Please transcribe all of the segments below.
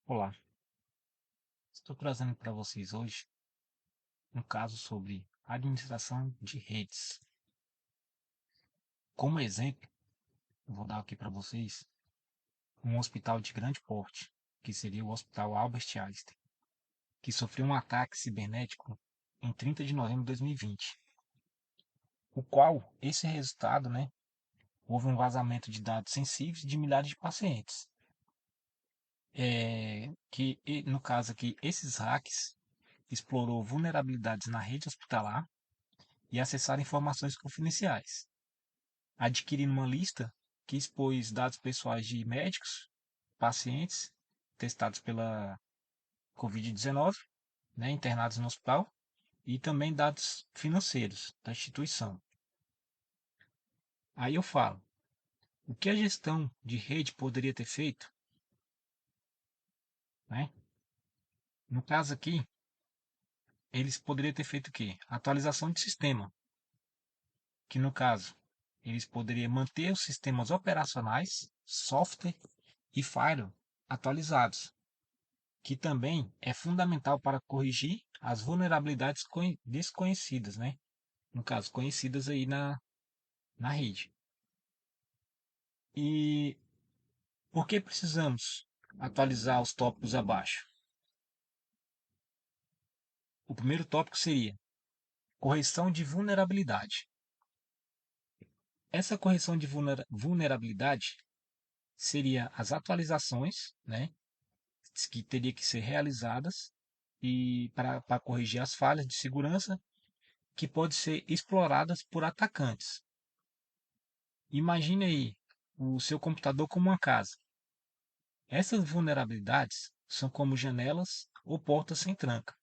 Olá, estou trazendo para vocês hoje um caso sobre administração de redes. Como exemplo, eu vou dar aqui para vocês um hospital de grande porte, que seria o Hospital Albert Einstein, que sofreu um ataque cibernético em 30 de novembro de 2020, o qual esse resultado, houve um vazamento de dados sensíveis de milhares de pacientes. No caso aqui, esses hacks explorou vulnerabilidades na rede hospitalar e acessaram informações confidenciais, adquirindo uma lista que expôs dados pessoais de médicos, pacientes testados pela Covid-19, internados no hospital, e também dados financeiros da instituição. Aí eu falo, o que a gestão de rede poderia ter feito? Né? No caso aqui, eles poderiam ter feito o quê? Atualização de sistema, que no caso, eles poderiam manter os sistemas operacionais, software e firewall atualizados, que também é fundamental para corrigir as vulnerabilidades desconhecidas, né? No caso, conhecidas aí na rede. E por que precisamos atualizar os tópicos abaixo? O primeiro tópico seria correção de vulnerabilidade. Essa correção de vulnerabilidade seria as atualizações, né, que teria que ser realizadas e para corrigir as falhas de segurança que podem ser exploradas por atacantes. Imagine aí o seu computador como uma casa. Essas vulnerabilidades são como janelas ou portas sem tranca.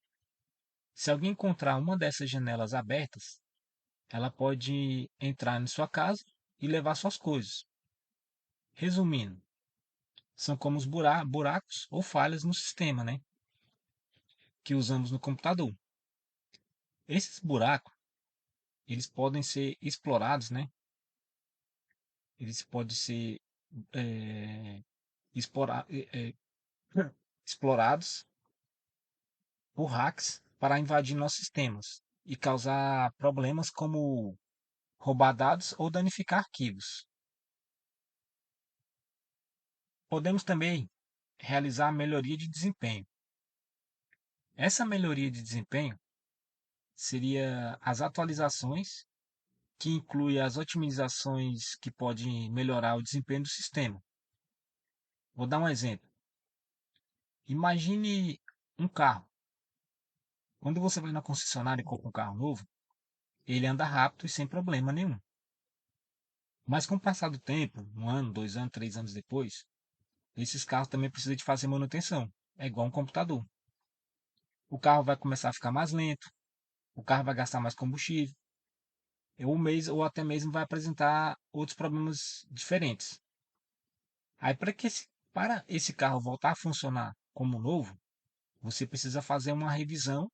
Se alguém encontrar uma dessas janelas abertas, ela pode entrar em sua casa e levar suas coisas. Resumindo, são como os buracos ou falhas no sistema, que usamos no computador. Esses buracos, eles podem ser explorados, Eles podem ser é, explora- é, é, explorados por hacks para invadir nossos sistemas e causar problemas como roubar dados ou danificar arquivos. Podemos também realizar a melhoria de desempenho. Essa melhoria de desempenho seria as atualizações que inclui as otimizações que podem melhorar o desempenho do sistema. Vou dar um exemplo. Imagine um carro. Quando você vai na concessionária e compra um carro novo, ele anda rápido e sem problema nenhum. Mas com o passar do tempo, um ano, 2 anos, 3 anos depois, esses carros também precisam de fazer manutenção. É igual um computador. O carro vai começar a ficar mais lento, o carro vai gastar mais combustível, ou até mesmo vai apresentar outros problemas diferentes. Aí, para esse carro voltar a funcionar como novo, você precisa fazer uma revisão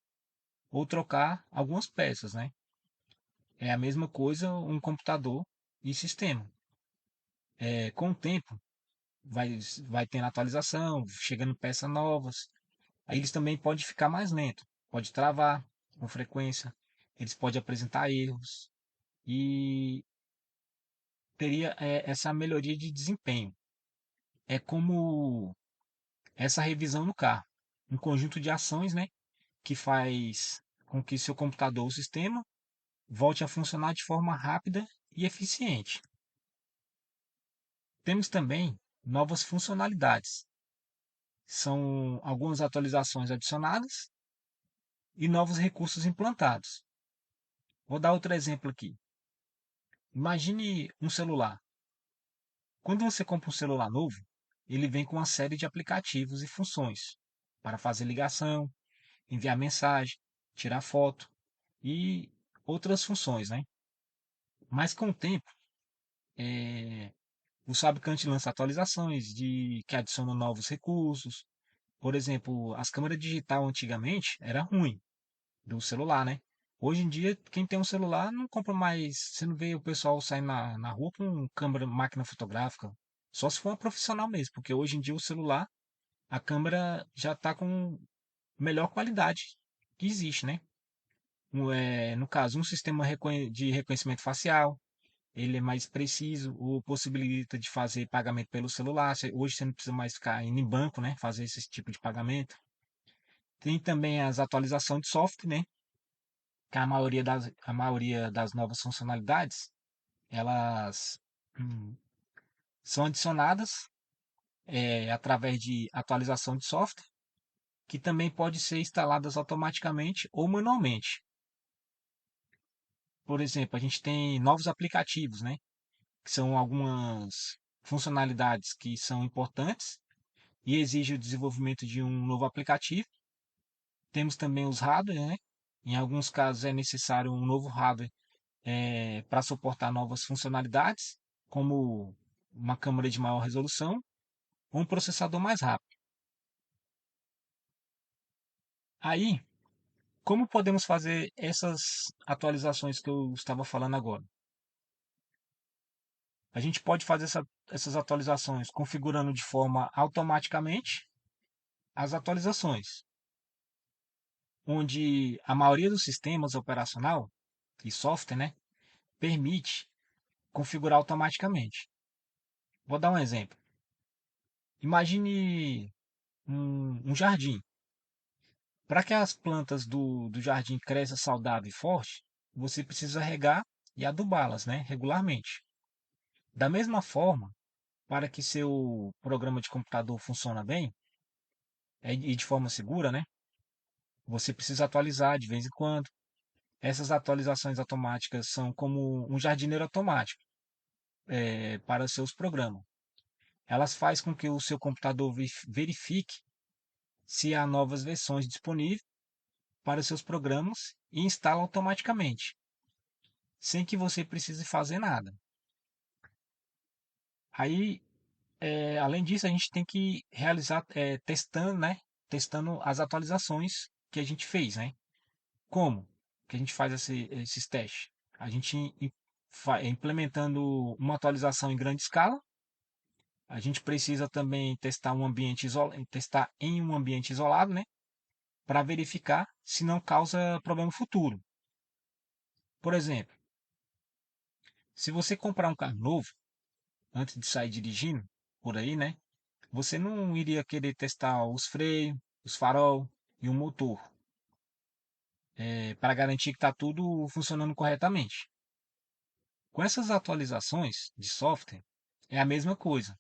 ou trocar algumas peças, É a mesma coisa um computador e sistema. Com o tempo, vai tendo atualização, chegando peças novas. Aí eles também podem ficar mais lentos, pode travar com frequência, eles podem apresentar erros e teria essa melhoria de desempenho. É como essa revisão no carro, um conjunto de ações, que faz com que seu computador ou sistema volte a funcionar de forma rápida e eficiente. Temos também novas funcionalidades. São algumas atualizações adicionadas e novos recursos implantados. Vou dar outro exemplo aqui. Imagine um celular. Quando você compra um celular novo, ele vem com uma série de aplicativos e funções para fazer ligação, enviar mensagem, tirar foto e outras funções, Mas com o tempo, eh, o fabricante lança atualizações que adicionam novos recursos. Por exemplo, as câmeras digital antigamente era ruim do celular, Hoje em dia, quem tem um celular não compra mais. Você não vê o pessoal saindo na rua com câmera, máquina fotográfica. Só se for uma profissional mesmo, porque hoje em dia o celular a câmera já está com melhor qualidade que existe, né? No caso, um sistema de reconhecimento facial, ele é mais preciso, ou possibilita de fazer pagamento pelo celular. Hoje você não precisa mais ficar indo em banco, né? Fazer esse tipo de pagamento. Tem também as atualizações de software, né? Que a maioria das novas funcionalidades, elas hum, são adicionadas através de atualização de software, que também pode ser instaladas automaticamente ou manualmente. Por exemplo, a gente tem novos aplicativos, né? Que são algumas funcionalidades que são importantes e exigem o desenvolvimento de um novo aplicativo. Temos também os hardware, né? Em alguns casos é necessário um novo hardware para suportar novas funcionalidades, como uma câmera de maior resolução ou um processador mais rápido. Aí, como podemos fazer essas atualizações que eu estava falando agora? A gente pode fazer essas atualizações configurando de forma automaticamente as atualizações, onde a maioria dos sistemas operacional e software, né, permite configurar automaticamente. Vou dar um exemplo. Imagine um jardim. Para que as plantas do jardim cresçam saudável e forte, você precisa regar e adubá-las, né, regularmente. Da mesma forma, para que seu programa de computador funcione bem e de forma segura, né, você precisa atualizar de vez em quando. Essas atualizações automáticas são como um jardineiro automático para seus programas. Elas fazem com que o seu computador verifique se há novas versões disponíveis para seus programas e instala automaticamente, sem que você precise fazer nada. Aí, além disso, a gente tem que realizar testando, né? Testando as atualizações que a gente fez, né? Como que a gente faz esses testes? A gente implementando uma atualização em grande escala. A gente precisa também testar em um ambiente isolado, né? Para verificar se não causa problema futuro. Por exemplo, se você comprar um carro novo antes de sair dirigindo por aí, né? Você não iria querer testar os freios, os farol e o motor para garantir que está tudo funcionando corretamente. Com essas atualizações de software, é a mesma coisa.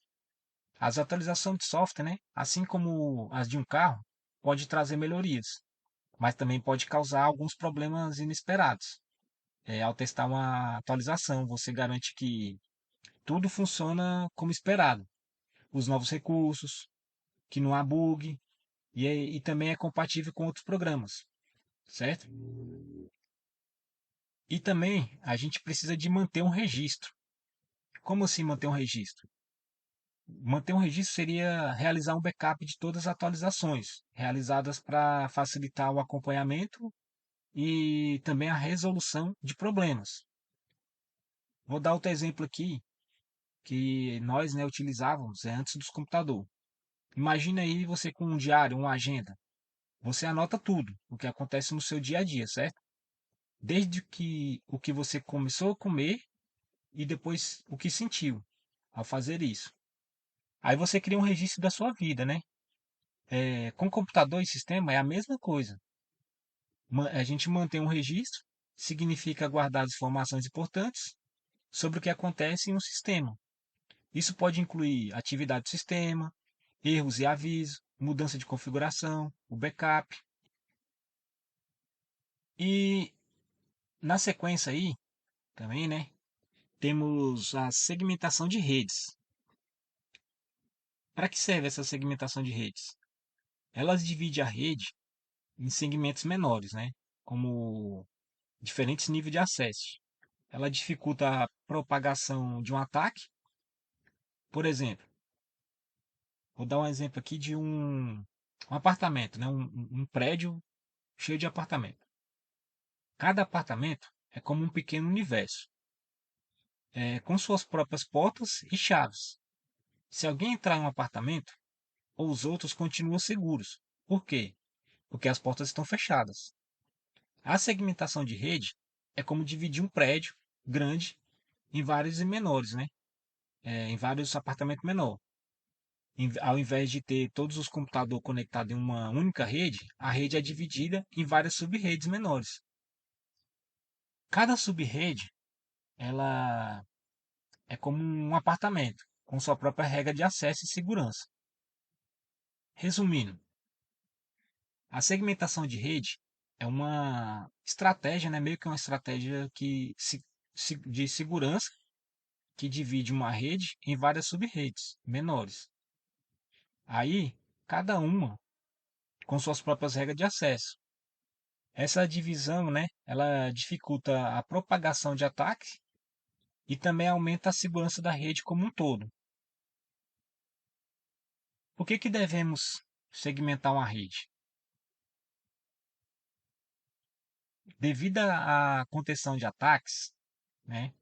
As atualizações de software, né, assim como as de um carro, pode trazer melhorias, mas também pode causar alguns problemas inesperados. Ao testar uma atualização, você garante que tudo funciona como esperado. Os novos recursos, que não há bug, e também é compatível com outros programas, certo? E também a gente precisa de manter um registro. Como assim manter um registro? Manter um registro seria realizar um backup de todas as atualizações realizadas para facilitar o acompanhamento e também a resolução de problemas. Vou dar outro exemplo aqui que nós, né, utilizávamos antes dos computadores. Imagina aí você com um diário, uma agenda. Você anota tudo, o que acontece no seu dia a dia, certo? Desde que o que você começou a comer e depois o que sentiu ao fazer isso. Aí você cria um registro da sua vida, né? Com computador e sistema é a mesma coisa. A gente mantém um registro, significa guardar as informações importantes sobre o que acontece em um sistema. Isso pode incluir atividade do sistema, erros e avisos, mudança de configuração, o backup. E na sequência aí, também, né, temos a segmentação de redes. Para que serve essa segmentação de redes? Elas dividem a rede em segmentos menores, né, como diferentes níveis de acesso. Ela dificulta a propagação de um ataque. Por exemplo, vou dar um exemplo aqui de um apartamento, né, um prédio cheio de apartamento. Cada apartamento é como um pequeno universo, com suas próprias portas e chaves. Se alguém entrar em um apartamento, ou os outros continuam seguros. Por quê? Porque as portas estão fechadas. A segmentação de rede é como dividir um prédio grande em vários e menores, né? Em vários apartamentos menores. Ao invés de ter todos os computadores conectados em uma única rede, a rede é dividida em várias sub-redes menores. Cada sub-rede, ela é como um apartamento, com sua própria regra de acesso e segurança. Resumindo, a segmentação de rede é uma estratégia, né, meio que uma estratégia de segurança que divide uma rede em várias sub-redes menores. Aí, cada uma com suas próprias regras de acesso. Essa divisão, né, ela dificulta a propagação de ataques e também aumenta a segurança da rede como um todo. Por que devemos segmentar uma rede? Devido à contenção de ataques, né,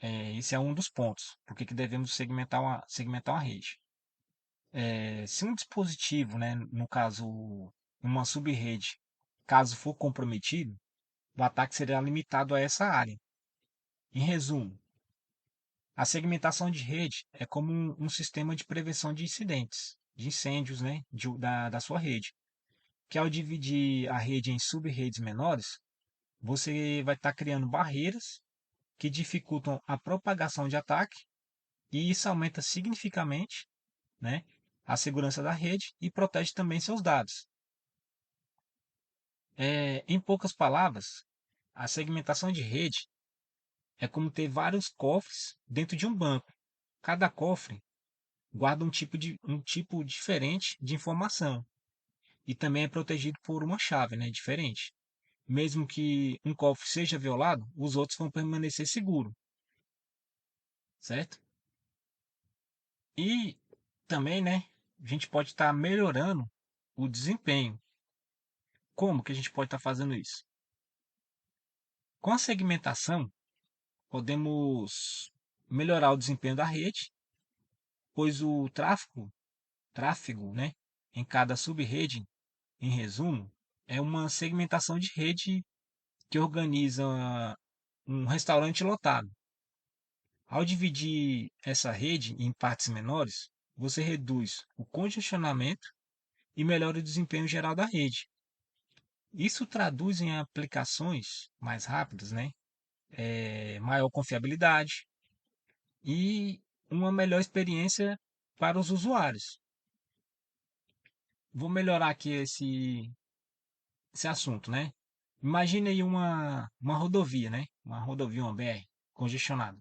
esse é um dos pontos. Por que devemos segmentar uma rede? Se um dispositivo, né, no caso, uma sub-rede, caso for comprometido, o ataque será limitado a essa área. Em resumo, a segmentação de rede é como um sistema de prevenção de incidentes, de incêndios, né, da sua rede. Que ao dividir a rede em sub-redes menores, você vai estar criando barreiras que dificultam a propagação de ataque e isso aumenta significativamente, né, a segurança da rede e protege também seus dados. Em poucas palavras, a segmentação de rede é como ter vários cofres dentro de um banco. Cada cofre guarda um tipo diferente de informação e também é protegido por uma chave, né, diferente. Mesmo que um cofre seja violado, os outros vão permanecer seguros, certo? E também, né, a gente pode estar melhorando o desempenho. Como que a gente pode estar fazendo isso? Com a segmentação, podemos melhorar o desempenho da rede, pois o tráfego, né, em cada sub-rede, em resumo, é uma segmentação de rede que organiza um restaurante lotado. Ao dividir essa rede em partes menores, você reduz o congestionamento e melhora o desempenho geral da rede. Isso traduz em aplicações mais rápidas, né? Maior confiabilidade e uma melhor experiência para os usuários. Vou melhorar aqui esse assunto, né? Imagine aí uma rodovia, né? Uma rodovia, uma BR, congestionada.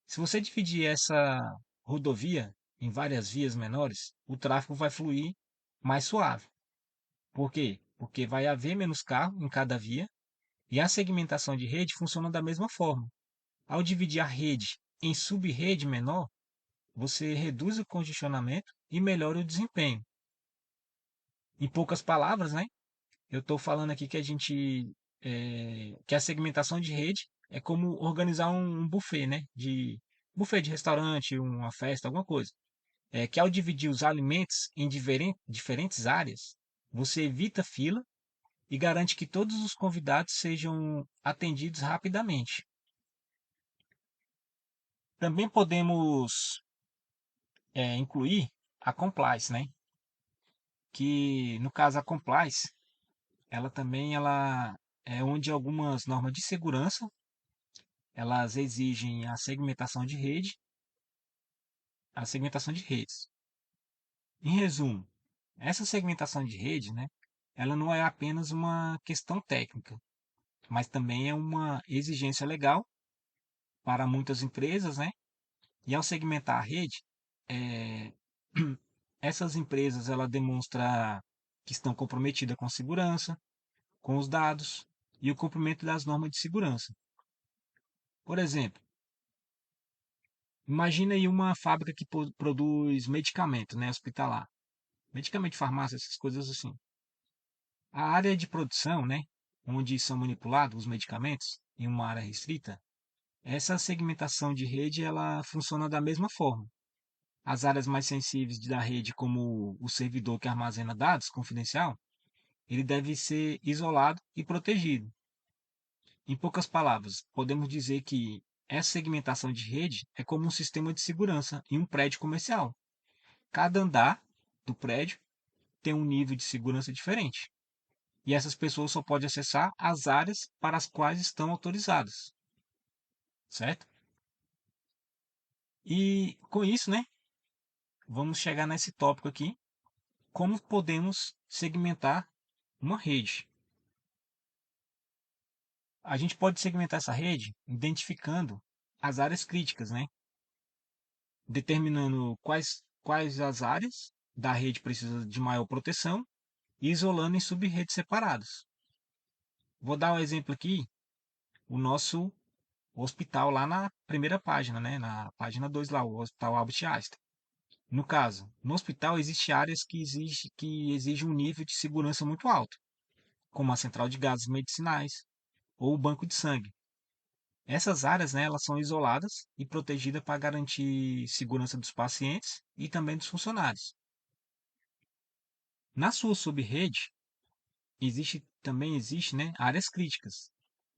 Se você dividir essa rodovia em várias vias menores, o tráfego vai fluir mais suave. Por quê? Porque vai haver menos carro em cada via e a segmentação de rede funciona da mesma forma. Ao dividir a rede em sub-rede menor, você reduz o congestionamento e melhora o desempenho. Em poucas palavras, né? Eu estou falando aqui que que a segmentação de rede é como organizar um buffet, né? De buffet de restaurante, uma festa, alguma coisa. Que ao dividir os alimentos em diferentes áreas, você evita fila e garante que todos os convidados sejam atendidos rapidamente. Também podemos incluir a compliance, né? Que no caso a compliance, ela é onde algumas normas de segurança elas exigem a segmentação de redes. Em resumo, essa segmentação de rede, né, ela não é apenas uma questão técnica, mas também é uma exigência legal para muitas empresas, né? E ao segmentar a rede, é, essas empresas ela demonstra que estão comprometidas com a segurança, com os dados e o cumprimento das normas de segurança. Por exemplo, imagina aí uma fábrica que produz medicamento, né, hospitalar, medicamento de farmácia, essas coisas assim. A área de produção, né, onde são manipulados os medicamentos em uma área restrita, essa segmentação de rede ela funciona da mesma forma. as áreas mais sensíveis da rede, como o servidor que armazena dados confidencial, ele deve ser isolado e protegido. Em poucas palavras, podemos dizer que essa segmentação de rede é como um sistema de segurança em um prédio comercial. Cada andar do prédio tem um nível de segurança diferente. E essas pessoas só podem acessar as áreas para as quais estão autorizadas, certo? E com isso, né, vamos chegar nesse tópico aqui, como podemos segmentar uma rede. A gente pode segmentar essa rede identificando as áreas críticas, né? Determinando quais as áreas da rede precisam de maior proteção e isolando em sub-redes separadas. Vou dar um exemplo aqui, o nosso hospital lá na primeira página, né? Na página 2 lá, o Hospital Albert Einstein. No caso, no hospital existem áreas que exigem um nível de segurança muito alto, como a central de gases medicinais ou o banco de sangue. Essas áreas, né, elas são isoladas e protegidas para garantir segurança dos pacientes e também dos funcionários. Na sua subrede, existe, né, áreas críticas.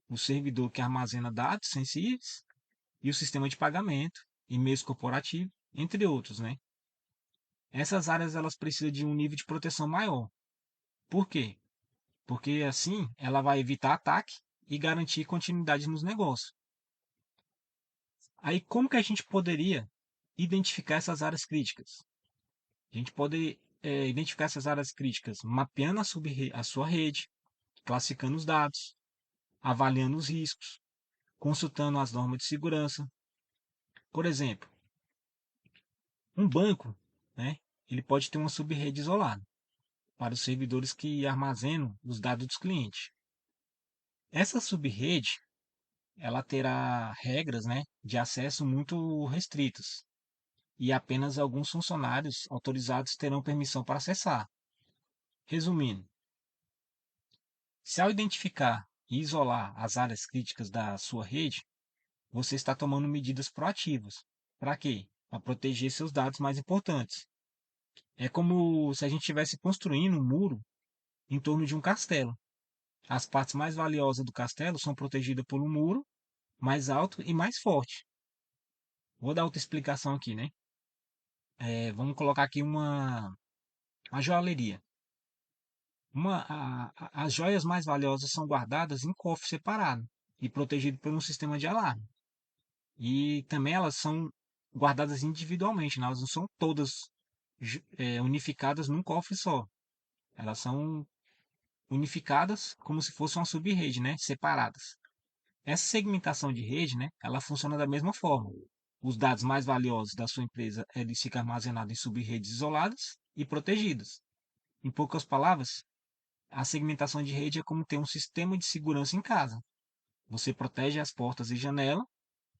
O servidor que armazena dados sensíveis e o sistema de pagamento, e-mails corporativos, entre outros, né? Essas áreas elas precisam de um nível de proteção maior. Por quê? Porque assim ela vai evitar ataque e garantir continuidade nos negócios. Aí como que a gente poderia identificar essas áreas críticas? A gente pode identificar essas áreas críticas mapeando a sua rede, classificando os dados, avaliando os riscos, consultando as normas de segurança. Por exemplo, um banco, né, ele pode ter uma subrede isolada para os servidores que armazenam os dados dos clientes. Essa subrede ela terá regras, né, de acesso muito restritas e apenas alguns funcionários autorizados terão permissão para acessar. Resumindo, se ao identificar e isolar as áreas críticas da sua rede, você está tomando medidas proativas. Para quê? Para proteger seus dados mais importantes. É como se a gente estivesse construindo um muro em torno de um castelo. As partes mais valiosas do castelo são protegidas por um muro mais alto e mais forte. Vou dar outra explicação aqui, né? Vamos colocar aqui uma joalheria. As joias mais valiosas são guardadas em cofre separado e protegido por um sistema de alarme. E também elas são guardadas individualmente, né? Elas não são todas unificadas num cofre só. Elas são unificadas como se fosse uma sub-rede, né? Separadas. Essa segmentação de rede, né? Ela funciona da mesma forma. Os dados mais valiosos da sua empresa eles ficam armazenados em sub-redes isoladas e protegidas. Em poucas palavras, a segmentação de rede é como ter um sistema de segurança em casa. Você protege as portas e janelas,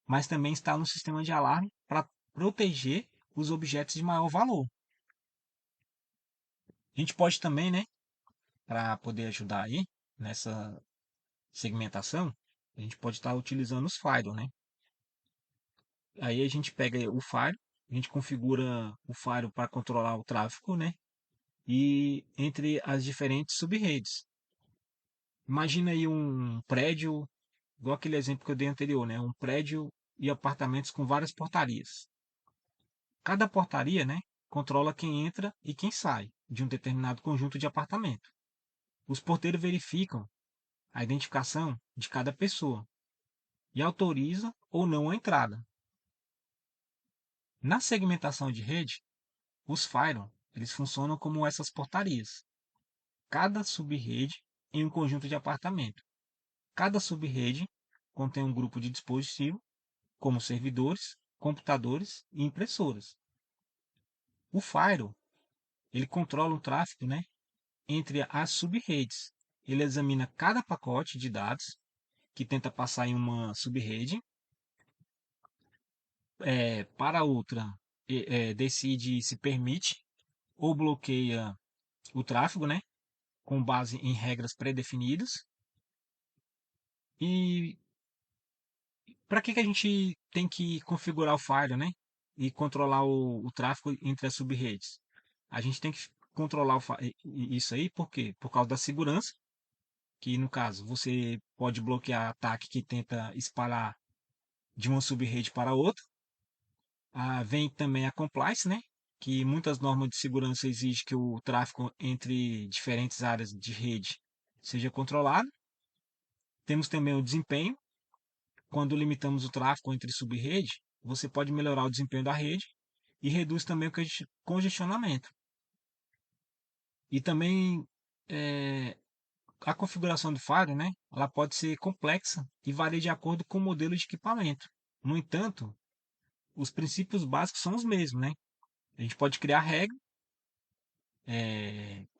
mas também instala um sistema de alarme para proteger os objetos de maior valor. A gente pode também, né, para poder ajudar aí nessa segmentação, a gente pode estar utilizando os firewall, né? Aí a gente pega o firewall, a gente configura o firewall para controlar o tráfego, né? E entre as diferentes subredes. Imagina aí um prédio, igual aquele exemplo que eu dei anterior, né? Um prédio e apartamentos com várias portarias. Cada portaria, né, controla quem entra e quem sai de um determinado conjunto de apartamento. Os porteiros verificam a identificação de cada pessoa e autorizam ou não a entrada. Na segmentação de rede, os firewall eles funcionam como essas portarias. Cada subrede em um conjunto de apartamento. Cada subrede contém um grupo de dispositivos, como servidores, computadores e impressoras. O firewall ele controla o tráfego, né, entre as subredes. Ele examina cada pacote de dados que tenta passar em uma subrede para outra, decide se permite ou bloqueia o tráfego, né, com base em regras pré-definidas. E para que a gente tem que configurar o firewall, né? e controlar o tráfego entre as sub-redes? A gente tem que controlar isso aí, por quê? Por causa da segurança, que no caso você pode bloquear ataque que tenta espalhar de uma sub-rede para outra. Vem também a compliance, né? Que muitas normas de segurança exigem que o tráfego entre diferentes áreas de rede seja controlado. Temos também o desempenho. Quando limitamos o tráfego entre sub-rede, você pode melhorar o desempenho da rede e reduz também o congestionamento. E também é, a configuração do firewall, né? Ela pode ser complexa e varia de acordo com o modelo de equipamento. No entanto, os princípios básicos são os mesmos, né? A gente pode criar regras,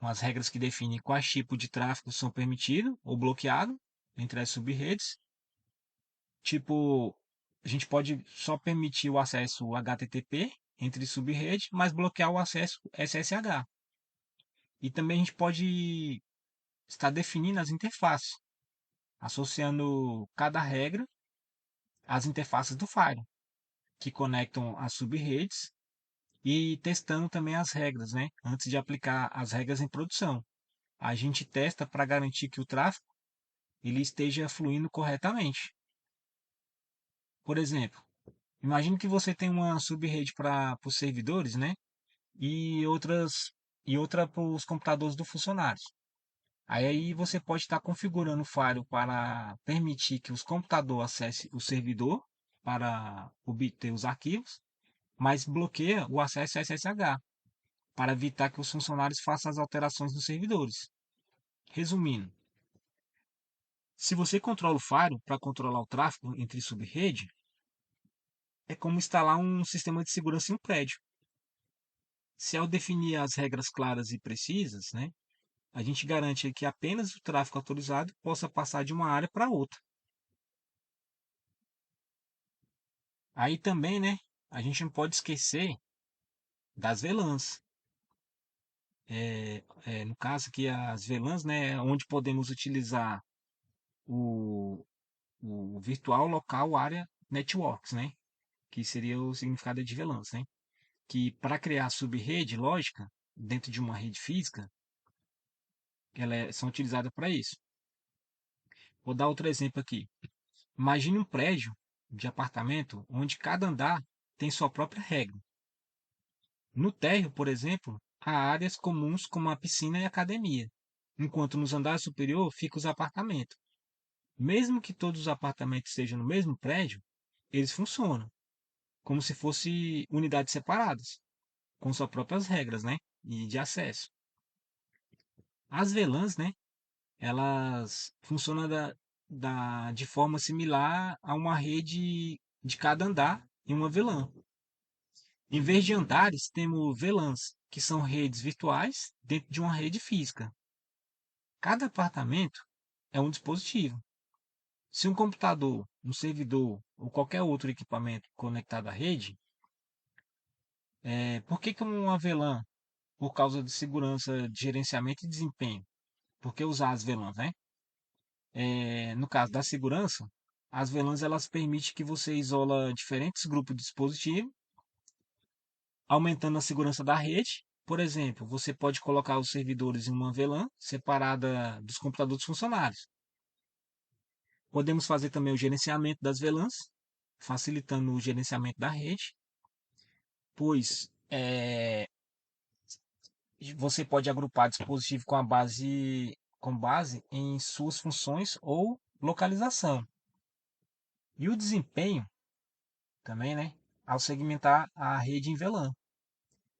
com as regras que definem quais tipos de tráfego são permitidos ou bloqueados entre as sub-redes. Tipo, a gente pode só permitir o acesso HTTP entre sub-redes, mas bloquear o acesso SSH. E também a gente pode estar definindo as interfaces, associando cada regra às interfaces do Firewall, que conectam as sub-redes e testando também as regras, né? Antes de aplicar as regras em produção. A gente testa para garantir que o tráfego ele esteja fluindo corretamente. Por exemplo, imagine que você tem uma sub-rede para os servidores, né? E outra para os computadores dos funcionários. Aí você pode estar configurando o firewall para permitir que os computadores acessem o servidor para obter os arquivos, mas bloqueia o acesso a SSH para evitar que os funcionários façam as alterações nos servidores. Resumindo, se você controla o firewall para controlar o tráfego entre sub-rede, é como instalar um sistema de segurança em um prédio. Se ao definir as regras claras e precisas, né, a gente garante que apenas o tráfego autorizado possa passar de uma área para outra. Aí também, né, a gente não pode esquecer das VLANs. No caso aqui, as VLANs, né, é onde podemos utilizar o, o Virtual Local Area Networks, né, que seria o significado de VLANs, né, que para criar sub-rede lógica dentro de uma rede física, são utilizadas para isso. Vou dar outro exemplo aqui. Imagine um prédio de apartamento onde cada andar tem sua própria regra. No térreo, por exemplo, há áreas comuns como a piscina e a academia, enquanto nos andares superiores ficam os apartamentos. Mesmo que todos os apartamentos estejam no mesmo prédio, eles funcionam como se fossem unidades separadas, com suas próprias regras, né? E de acesso. As VLANs, né? Elas funcionam de forma similar a uma rede de cada andar em uma VLAN. Em vez de andares, temos VLANs, que são redes virtuais dentro de uma rede física. Cada apartamento é um dispositivo. Se um computador, um servidor ou qualquer outro equipamento conectado à rede, por que uma VLAN? Por causa de segurança de gerenciamento e desempenho. Por que usar as VLANs, né? No caso da segurança, as VLANs elas permitem que você isola diferentes grupos de dispositivos, aumentando a segurança da rede. Por exemplo, você pode colocar os servidores em uma VLAN separada dos computadores funcionários. Podemos fazer também o gerenciamento das VLANs, facilitando o gerenciamento da rede, pois você pode agrupar dispositivos com base em suas funções ou localização. E o desempenho também, né? Ao segmentar a rede em VLAN,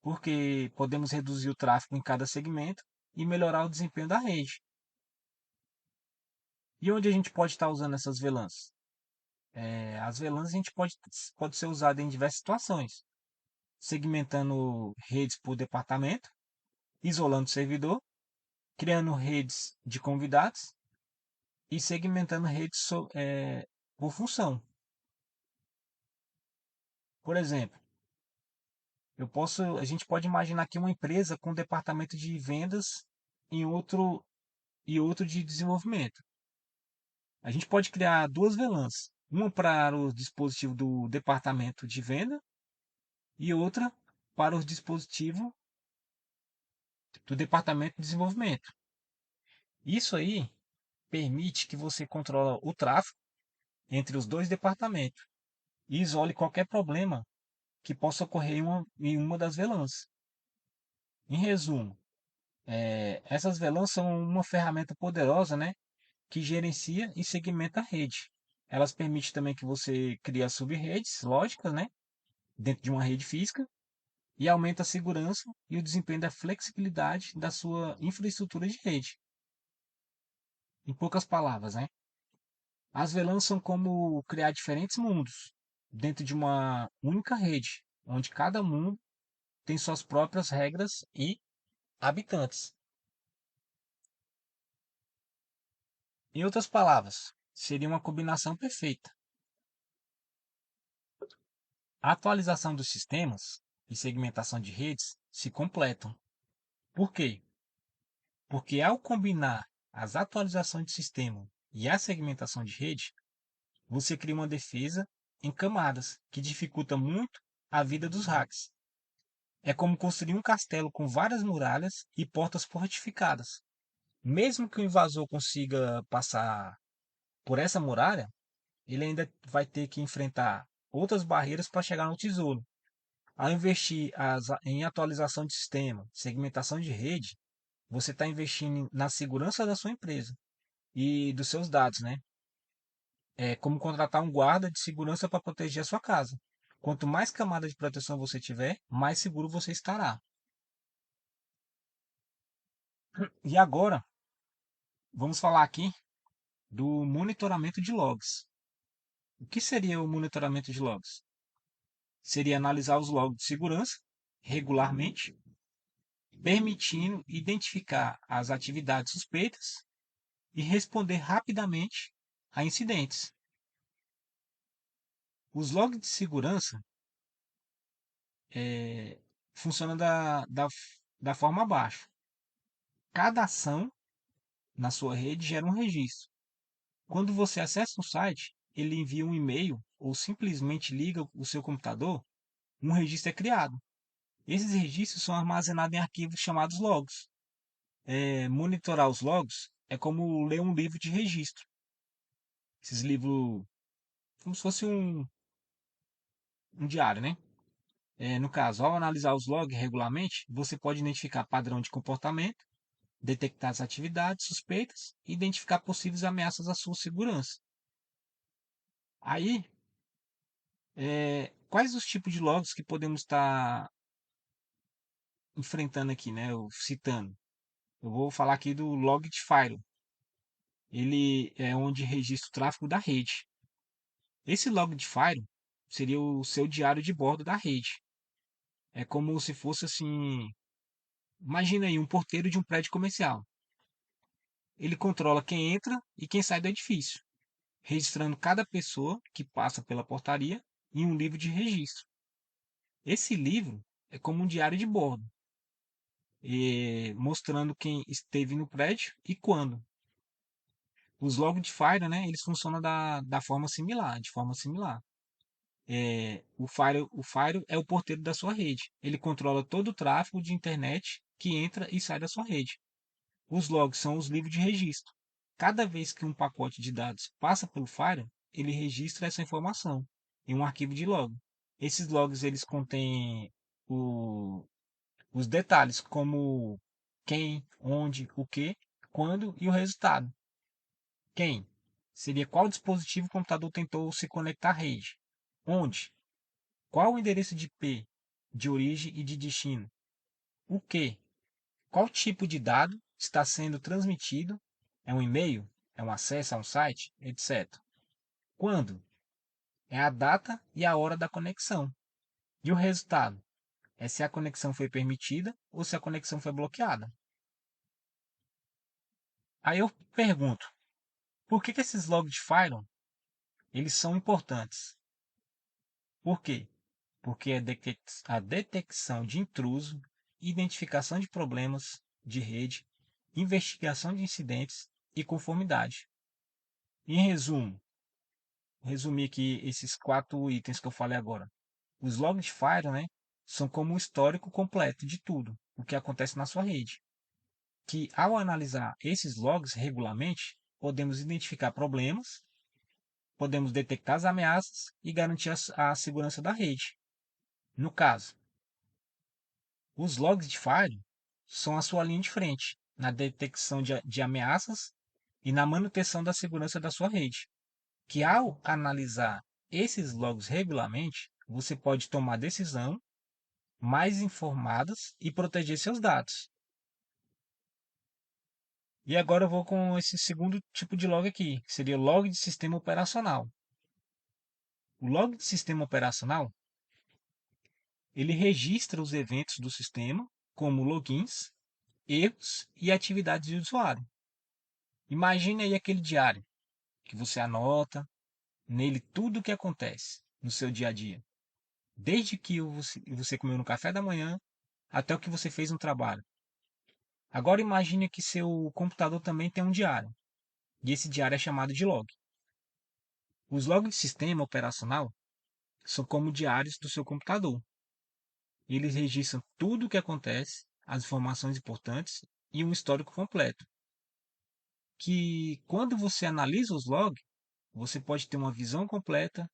porque podemos reduzir o tráfego em cada segmento e melhorar o desempenho da rede. E onde a gente pode estar usando essas VLANs? As VLANs a gente pode ser usada em diversas situações, segmentando redes por departamento, isolando o servidor, criando redes de convidados e segmentando redes por função. Por exemplo, a gente pode imaginar aqui uma empresa com um departamento de vendas em outro e outro de desenvolvimento. A gente pode criar duas VLANs, uma para o dispositivo do departamento de venda e outra para os dispositivos do departamento de desenvolvimento. Isso aí permite que você controle o tráfego entre os dois departamentos e isole qualquer problema que possa ocorrer em uma das VLANs. Em resumo, essas VLANs são uma ferramenta poderosa, né, que gerencia e segmenta a rede. Elas permitem também que você crie sub-redes lógicas, né, dentro de uma rede física e aumenta a segurança e o desempenho da flexibilidade da sua infraestrutura de rede. Em poucas palavras, né, as VLANs são como criar diferentes mundos dentro de uma única rede, onde cada mundo tem suas próprias regras e habitantes. Em outras palavras, seria uma combinação perfeita. A atualização dos sistemas e segmentação de redes se completam. Por quê? Porque ao combinar as atualizações de sistema e a segmentação de rede, você cria uma defesa em camadas que dificulta muito a vida dos hacks. É como construir um castelo com várias muralhas e portas fortificadas. Mesmo que o invasor consiga passar por essa muralha, ele ainda vai ter que enfrentar outras barreiras para chegar no tesouro. Ao investir em atualização de sistema, segmentação de rede, você está investindo na segurança da sua empresa e dos seus dados, né? É como contratar um guarda de segurança para proteger a sua casa. Quanto mais camada de proteção você tiver, mais seguro você estará. E agora, vamos falar aqui do monitoramento de logs. O que seria o monitoramento de logs? Seria analisar os logs de segurança regularmente, permitindo identificar as atividades suspeitas e responder rapidamente a incidentes. Os logs de segurança funcionam da forma abaixo. Cada ação na sua rede gera um registro. Quando você acessa um site, ele envia um e-mail ou simplesmente liga o seu computador, um registro é criado. Esses registros são armazenados em arquivos chamados logs. Monitorar os logs é como ler um livro de registro. Esses livros, como se fosse um diário, né? No caso, ao analisar os logs regularmente, você pode identificar padrão de comportamento, detectar as atividades suspeitas e identificar possíveis ameaças à sua segurança. Aí, quais os tipos de logs que podemos estar enfrentando aqui, né? Ou citando. Eu vou falar aqui do log de Firewall. Ele é onde registra o tráfego da rede. Esse log de Firewall seria o seu diário de bordo da rede. É como se fosse assim, imagina aí um porteiro de um prédio comercial. Ele controla quem entra e quem sai do edifício, registrando cada pessoa que passa pela portaria em um livro de registro. Esse livro é como um diário de bordo, mostrando quem esteve no prédio e quando. Os logs de Fire, né, eles funcionam da forma similar, de forma similar. O Fire é o porteiro da sua rede. Ele controla todo o tráfego de internet que entra e sai da sua rede. Os logs são os livros de registro. Cada vez que um pacote de dados passa pelo Fire, ele registra essa informação em um arquivo de log. Esses logs eles contêm o- os detalhes como quem, onde, o que, quando e o resultado. Quem seria qual dispositivo o computador tentou se conectar à rede. Onde? Qual o endereço de IP, de origem e de destino? O que? Qual tipo de dado está sendo transmitido? É um e-mail? É um acesso a um site? Etc. Quando? É a data e a hora da conexão. E o resultado? É se a conexão foi permitida ou se a conexão foi bloqueada. Aí eu pergunto, por que esses logs de Firewall eles são importantes? Por quê? Porque a detecção de intruso, identificação de problemas de rede, investigação de incidentes e conformidade. Em resumo, resumir aqui esses 4 itens que eu falei agora. Os logs de Fire, né? são como um histórico completo de tudo o que acontece na sua rede, que ao analisar esses logs regularmente, podemos identificar problemas, podemos detectar as ameaças e garantir a segurança da rede. No caso, os logs de Fire são a sua linha de frente na detecção de ameaças e na manutenção da segurança da sua rede, que ao analisar esses logs regularmente, você pode tomar decisão mais informadas e proteger seus dados. E agora eu vou com esse segundo tipo de log aqui, que seria o log de sistema operacional. O log de sistema operacional, ele registra os eventos do sistema, como logins, erros e atividades de usuário. Imagine aí aquele diário que você anota nele tudo o que acontece no seu dia a dia, desde que você comeu no café da manhã até o que você fez no trabalho. Agora imagine que seu computador também tem um diário, e esse diário é chamado de log. Os logs de sistema operacional são como diários do seu computador. Eles registram tudo o que acontece, as informações importantes e um histórico completo. Que quando você analisa os logs, você pode ter uma visão completa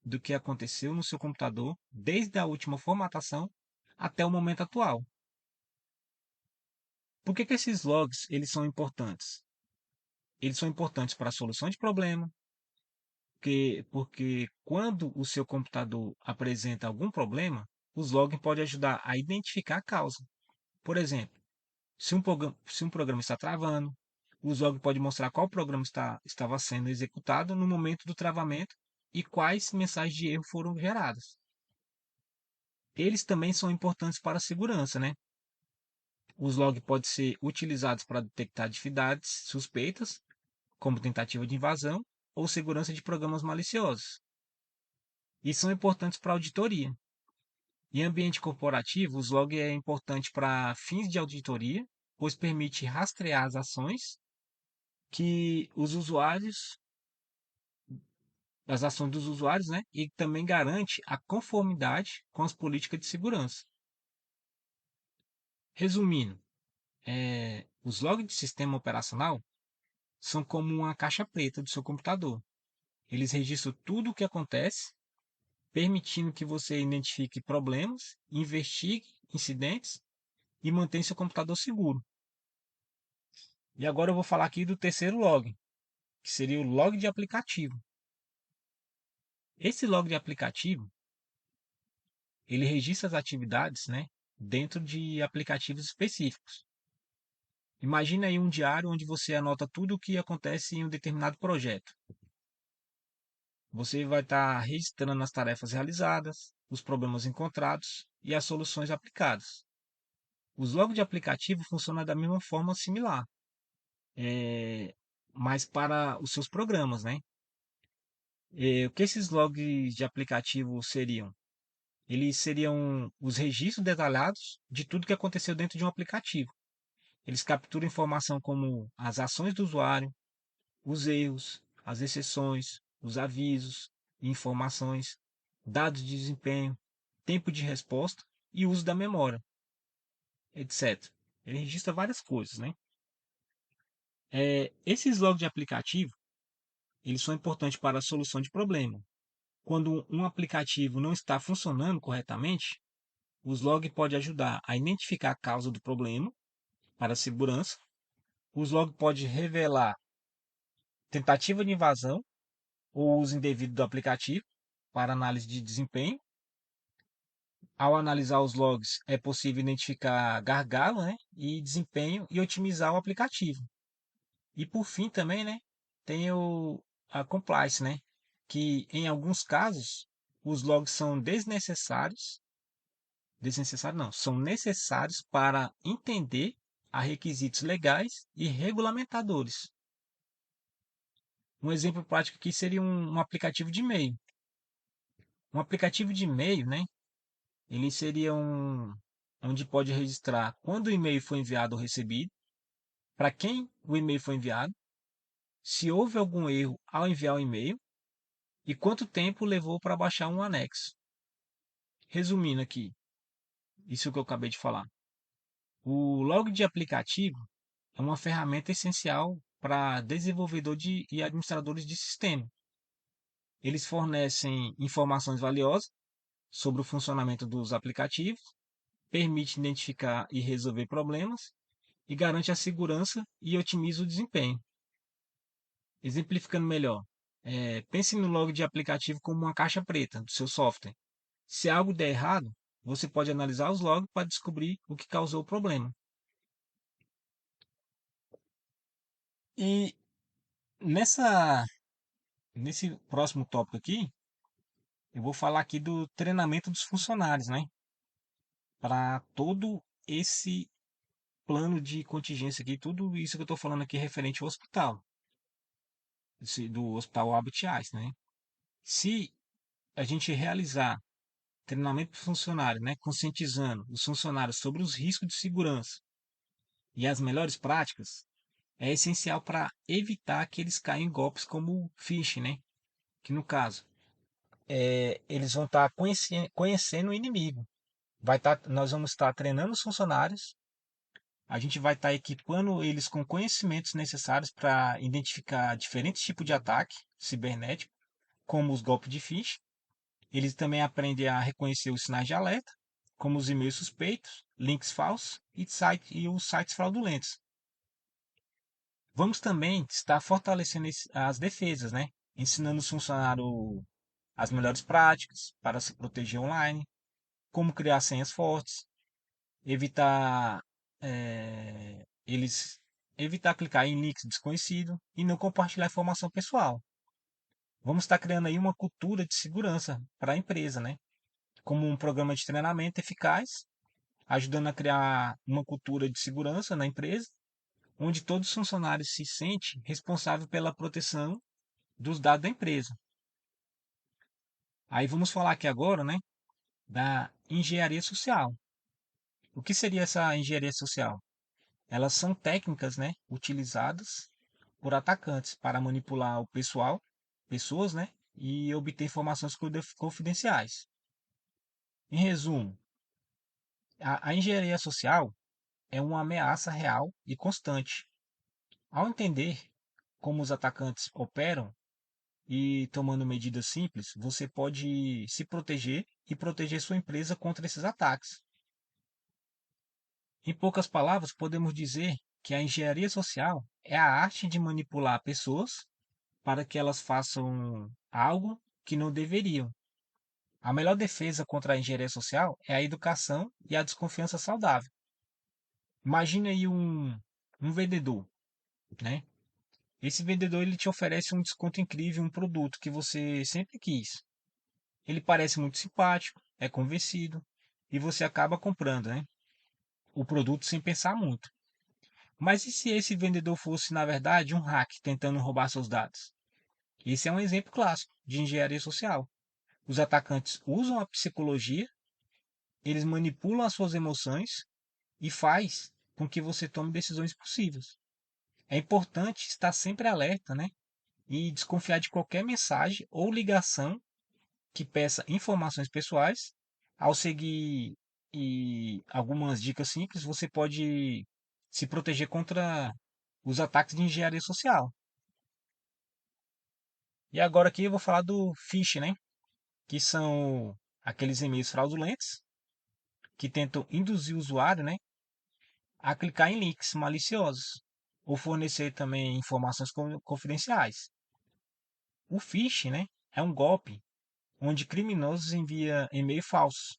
do que aconteceu no seu computador, desde a última formatação até o momento atual. Por que esses logs eles são importantes? Eles são importantes para a solução de problema, porque quando o seu computador apresenta algum problema, os logs podem ajudar a identificar a causa. Por exemplo, se um programa está travando, o log pode mostrar qual programa estava sendo executado no momento do travamento e quais mensagens de erro foram geradas. Eles também são importantes para a segurança, né? Os logs podem ser utilizados para detectar atividades suspeitas, como tentativa de invasão ou segurança de programas maliciosos. E são importantes para a auditoria. Em ambiente corporativo, os logs é importante para fins de auditoria, pois permite rastrear as ações que os usuários, as ações dos usuários, né? E também garante a conformidade com as políticas de segurança. Resumindo, os logs de sistema operacional são como uma caixa preta do seu computador. Eles registram tudo o que acontece, permitindo que você identifique problemas, investigue incidentes e mantenha seu computador seguro. E agora eu vou falar aqui do terceiro log, que seria o log de aplicativo. Esse log de aplicativo, ele registra as atividades, né, dentro de aplicativos específicos. Imagina aí um diário onde você anota tudo o que acontece em um determinado projeto. Você vai estar registrando as tarefas realizadas, os problemas encontrados e as soluções aplicadas. Os logs de aplicativo funcionam da mesma forma similar, é, mas para os seus programas, né? O que esses logs de aplicativo seriam? Eles seriam os registros detalhados de tudo que aconteceu dentro de um aplicativo. Eles capturam informação como as ações do usuário, os erros, as exceções, os avisos e informações, dados de desempenho, tempo de resposta e uso da memória, etc. Ele registra várias coisas, né? Esses logs de aplicativo, eles são importantes para a solução de problema. Quando um aplicativo não está funcionando corretamente, os logs podem ajudar a identificar a causa do problema para a segurança. Os logs podem revelar tentativa de invasão ou uso indevido do aplicativo para análise de desempenho. Ao analisar os logs, é possível identificar gargalo, né, e desempenho e otimizar o aplicativo. E por fim também, né, tem a compliance, né, que em alguns casos os logs são desnecessários não, são necessários para entender a requisitos legais e regulamentadores. Um exemplo prático aqui seria um aplicativo de e-mail. Um aplicativo de e-mail, né, ele seria onde pode registrar quando o e-mail foi enviado ou recebido, para quem o e-mail foi enviado, se houve algum erro ao enviar o e-mail e quanto tempo levou para baixar um anexo. Resumindo aqui, Isso que eu acabei de falar. O log de aplicativo é uma ferramenta essencial para e administradores de sistema. Eles fornecem informações valiosas sobre o funcionamento dos aplicativos, permite identificar e resolver problemas e garante a segurança e otimiza o desempenho. Exemplificando melhor, pense no log de aplicativo como uma caixa preta do seu software. Se algo der errado, você pode analisar os logs para descobrir o que causou o problema. E nessa, nesse próximo tópico aqui, eu vou falar aqui do treinamento dos funcionários, né? Para todo esse plano de contingência aqui, tudo isso que eu estou falando aqui é referente ao hospital, do Hospital Albert Einstein, né? Se a gente realizar treinamento para funcionário, né, conscientizando os funcionários sobre os riscos de segurança e as melhores práticas, é essencial para evitar que eles caiam em golpes como o phishing, né? Que no caso, eles vão estar conhecendo o inimigo. Nós vamos estar treinando os funcionários, a gente vai estar equipando eles com conhecimentos necessários para identificar diferentes tipos de ataque cibernético, como os golpes de phishing. Eles também aprendem a reconhecer os sinais de alerta, como os e-mails suspeitos, links falsos e os sites fraudulentos. Vamos também estar fortalecendo as defesas, né? Ensinando os funcionários as melhores práticas para se proteger online, como criar senhas fortes, evitar eles evitar clicar em links desconhecidos e não compartilhar informação pessoal. Vamos estar criando aí uma cultura de segurança para a empresa, né? Como um programa de treinamento eficaz, ajudando a criar uma cultura de segurança na empresa, onde todos os funcionários se sentem responsáveis pela proteção dos dados da empresa. Aí vamos falar aqui agora, né, da engenharia social. O que seria essa engenharia social? Elas são técnicas, né, utilizadas por atacantes para manipular o pessoal, pessoas, né, e obter informações confidenciais. Em resumo, a engenharia social é uma ameaça real e constante. Ao entender como os atacantes operam e tomando medidas simples, você pode se proteger e proteger sua empresa contra esses ataques. Em poucas palavras, podemos dizer que a engenharia social é a arte de manipular pessoas para que elas façam algo que não deveriam. A melhor defesa contra a engenharia social é a educação e a desconfiança saudável. Imagine aí um vendedor, né? Esse vendedor ele te oferece um desconto incrível em um produto que você sempre quis. Ele parece muito simpático, é convencido e você acaba comprando, né? O produto sem pensar muito. Mas e se esse vendedor fosse, na verdade, um hack tentando roubar seus dados? Esse é um exemplo clássico de engenharia social. Os atacantes usam a psicologia, eles manipulam as suas emoções e faz com que você tome decisões possíveis. É importante estar sempre alerta, né? E desconfiar de qualquer mensagem ou ligação que peça informações pessoais. Ao seguir algumas dicas simples, você pode se proteger contra os ataques de engenharia social. E agora aqui eu vou falar do phishing, né? Que são aqueles e-mails fraudulentos que tentam induzir o usuário, né, a clicar em links maliciosos ou fornecer também informações confidenciais. O phishing, né, é um golpe onde criminosos enviam e-mail falsos.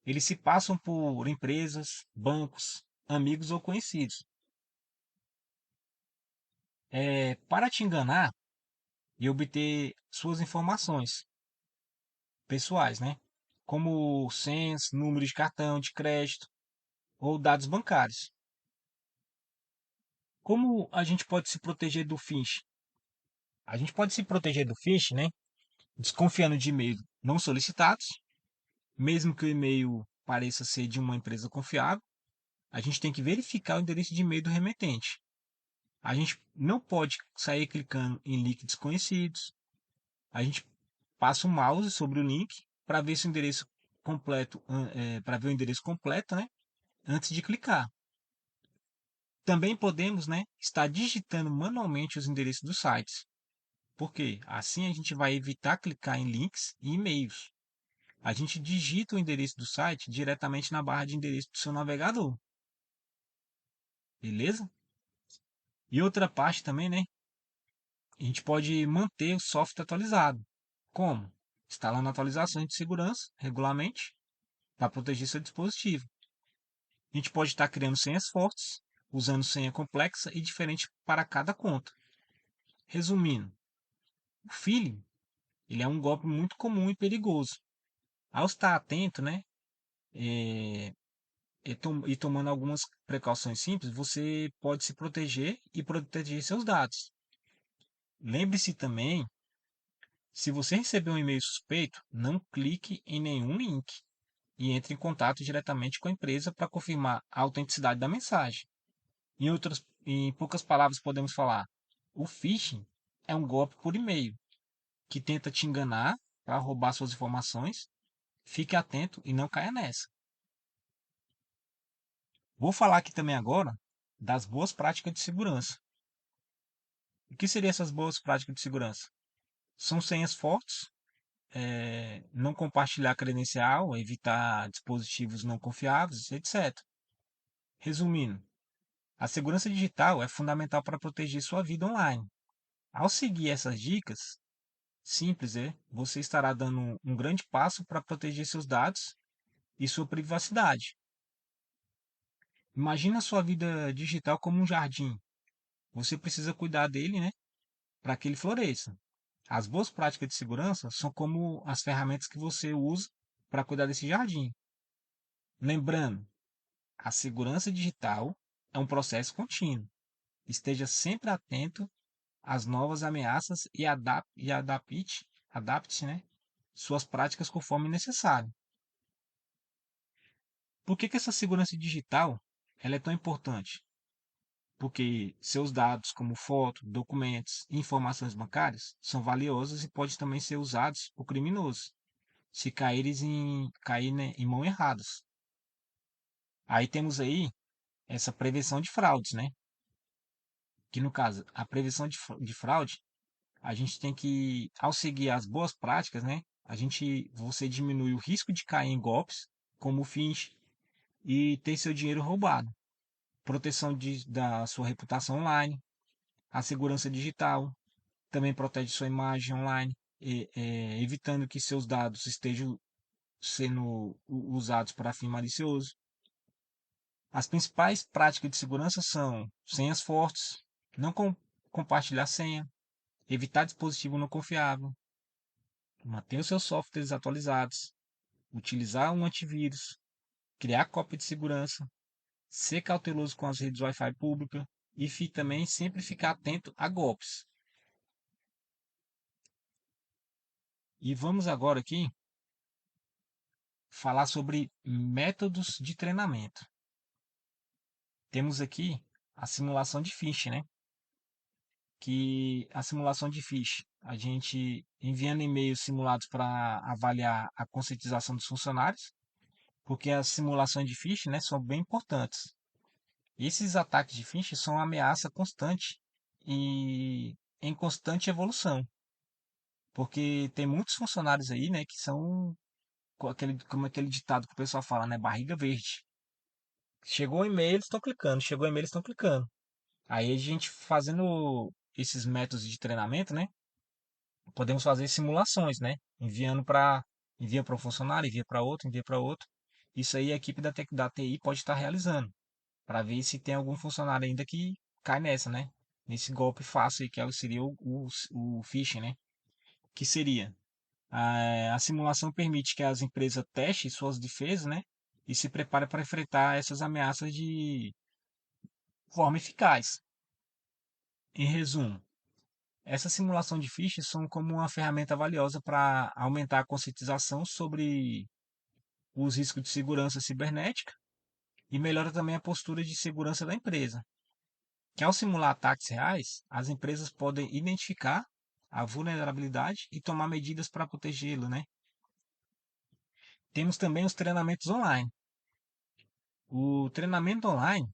Eles se passam por empresas, bancos, amigos ou conhecidos. Para te enganar e obter suas informações pessoais, né? Como senhas, número de cartão de crédito ou dados bancários. Como a gente pode se proteger do phishing? A gente pode se proteger do phishing, né? Desconfiando de e-mails não solicitados, mesmo que o e-mail pareça ser de uma empresa confiável, a gente tem que verificar o endereço de e-mail do remetente. A gente não pode sair clicando em links desconhecidos. A gente passa o mouse sobre o link para ver se o endereço completo, para ver o endereço completo, né, antes de clicar. Também podemos, né, estar digitando manualmente os endereços dos sites. Por quê? Assim a gente vai evitar clicar em links e e-mails. A gente digita o endereço do site diretamente na barra de endereço do seu navegador. Beleza? E outra parte também, né? A gente pode manter o software atualizado. Como? Instalando atualizações de segurança regularmente para proteger seu dispositivo. A gente pode estar criando senhas fortes, usando senha complexa e diferente para cada conta. Resumindo, o phishing ele é um golpe muito comum e perigoso. Ao estar atento, né, é, e tomando algumas precauções simples, você pode se proteger e proteger seus dados. Lembre-se também, se você receber um e-mail suspeito, não clique em nenhum link e entre em contato diretamente com a empresa para confirmar a autenticidade da mensagem. Em poucas palavras, podemos falar: o phishing é um golpe por e-mail que tenta te enganar para roubar suas informações. Fique atento e não caia nessa. Vou falar aqui também agora das boas práticas de segurança. O que seriam essas boas práticas de segurança? São senhas fortes, não compartilhar credencial, evitar dispositivos não confiáveis, etc. Resumindo, a segurança digital é fundamental para proteger sua vida online. Ao seguir essas dicas, simples, você estará dando um grande passo para proteger seus dados e sua privacidade. Imagina a sua vida digital como um jardim. Você precisa cuidar dele, né, para que ele floresça. As boas práticas de segurança são como as ferramentas que você usa para cuidar desse jardim. Lembrando, a segurança digital é um processo contínuo. Esteja sempre atento às novas ameaças e adapte, né, suas práticas conforme necessário. Por que essa segurança digital ela é tão importante? Porque seus dados, como fotos, documentos e informações bancárias, são valiosos e podem também ser usados por criminosos, se cair, né, em mãos erradas. Aí temos aí essa prevenção de fraudes, né? Que no caso, a prevenção de fraude, a gente tem que, ao seguir as boas práticas, né? Você diminui o risco de cair em golpes, como o phishing, e ter seu dinheiro roubado. Proteção da sua reputação online, a segurança digital, também protege sua imagem online, evitando que seus dados estejam sendo usados para fim malicioso. As principais práticas de segurança são senhas fortes, não compartilhar senha, evitar dispositivo não confiável, manter os seus softwares atualizados, utilizar um antivírus, criar cópia de segurança, ser cauteloso com as redes Wi-Fi públicas e também sempre ficar atento a golpes. E vamos agora aqui falar sobre métodos de treinamento. Temos aqui a simulação de phishing, né? Que a simulação de phishing, a gente enviando e-mails simulados para avaliar a conscientização dos funcionários, porque as simulações de phishing, né, são bem importantes. Esses ataques de phishing são uma ameaça constante e em constante evolução, porque tem muitos funcionários aí, né, que são como aquele ditado que o pessoal fala, né, barriga verde. Chegou o e-mail, eles estão clicando, chegou o e-mail, eles estão clicando. Aí a gente fazendo esses métodos de treinamento, né? Podemos fazer simulações, né? Envia para um funcionário, envia para outro. Isso aí a equipe da TI pode estar realizando para ver se tem algum funcionário ainda que cai nessa, né? Nesse golpe fácil aí, seria o phishing, né? Que seria a simulação permite que as empresas testem suas defesas, né? E se preparem para enfrentar essas ameaças de forma eficaz. Em resumo, essa simulação de phishing são como uma ferramenta valiosa para aumentar a conscientização sobre os riscos de segurança cibernética e melhora também a postura de segurança da empresa. Que ao simular ataques reais, as empresas podem identificar a vulnerabilidade e tomar medidas para protegê-lo, né? Temos também os treinamentos online. O treinamento online,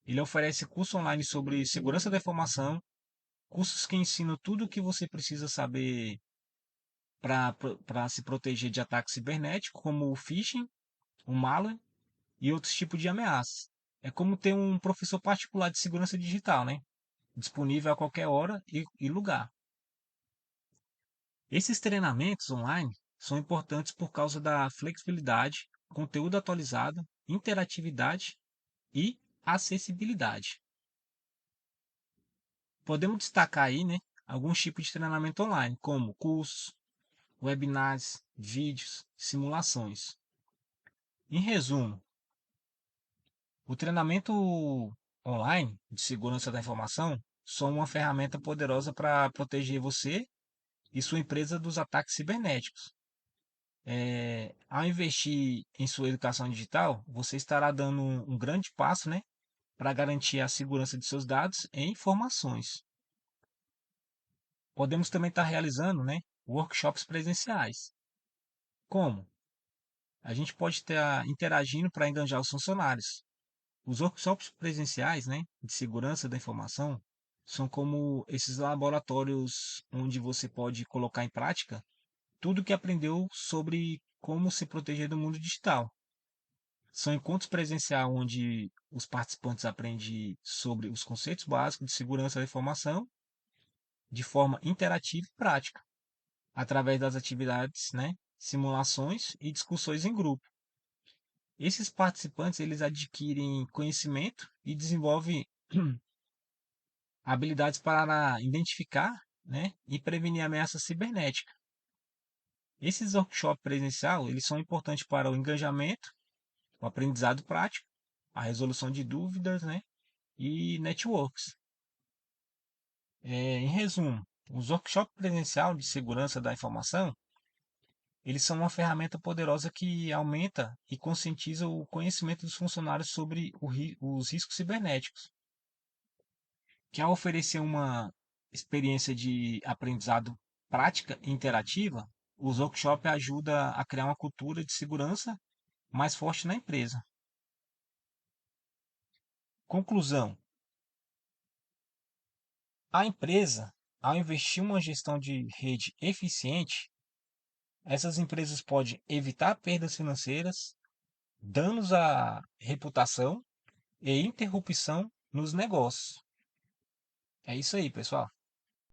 ele oferece curso online sobre segurança da informação, cursos que ensinam tudo o que você precisa saber para se proteger de ataques cibernéticos, como o phishing, o malware e outros tipos de ameaças. É como ter um professor particular de segurança digital, né? Disponível a qualquer hora e lugar. Esses treinamentos online são importantes por causa da flexibilidade, conteúdo atualizado, interatividade e acessibilidade. Podemos destacar aí, né, alguns tipos de treinamento online, como cursos, webinars, vídeos, simulações. Em resumo, o treinamento online de segurança da informação são uma ferramenta poderosa para proteger você e sua empresa dos ataques cibernéticos. Ao investir em sua educação digital, você estará dando um grande passo, né, para garantir a segurança de seus dados e informações. Podemos também estar realizando, né, workshops presenciais. Como? A gente pode estar interagindo para engajar os funcionários. Os workshops presenciais, né, de segurança da informação, são como esses laboratórios onde você pode colocar em prática tudo o que aprendeu sobre como se proteger do mundo digital. São encontros presenciais onde os participantes aprendem sobre os conceitos básicos de segurança da informação de forma interativa e prática, através das atividades, né, simulações e discussões em grupo. Esses participantes eles adquirem conhecimento e desenvolvem habilidades para identificar, né, e prevenir ameaças cibernéticas. Esses workshops presencial eles são importantes para o engajamento, o aprendizado prático, a resolução de dúvidas, né, e networks. Em resumo, os workshops presencial de segurança da informação eles são uma ferramenta poderosa que aumenta e conscientiza o conhecimento dos funcionários sobre os riscos cibernéticos, que ao oferecer uma experiência de aprendizado prática e interativa, os workshops ajudam a criar uma cultura de segurança mais forte na empresa. Conclusão: a empresa, ao investir em uma gestão de rede eficiente, essas empresas podem evitar perdas financeiras, danos à reputação e interrupção nos negócios. É isso aí, pessoal.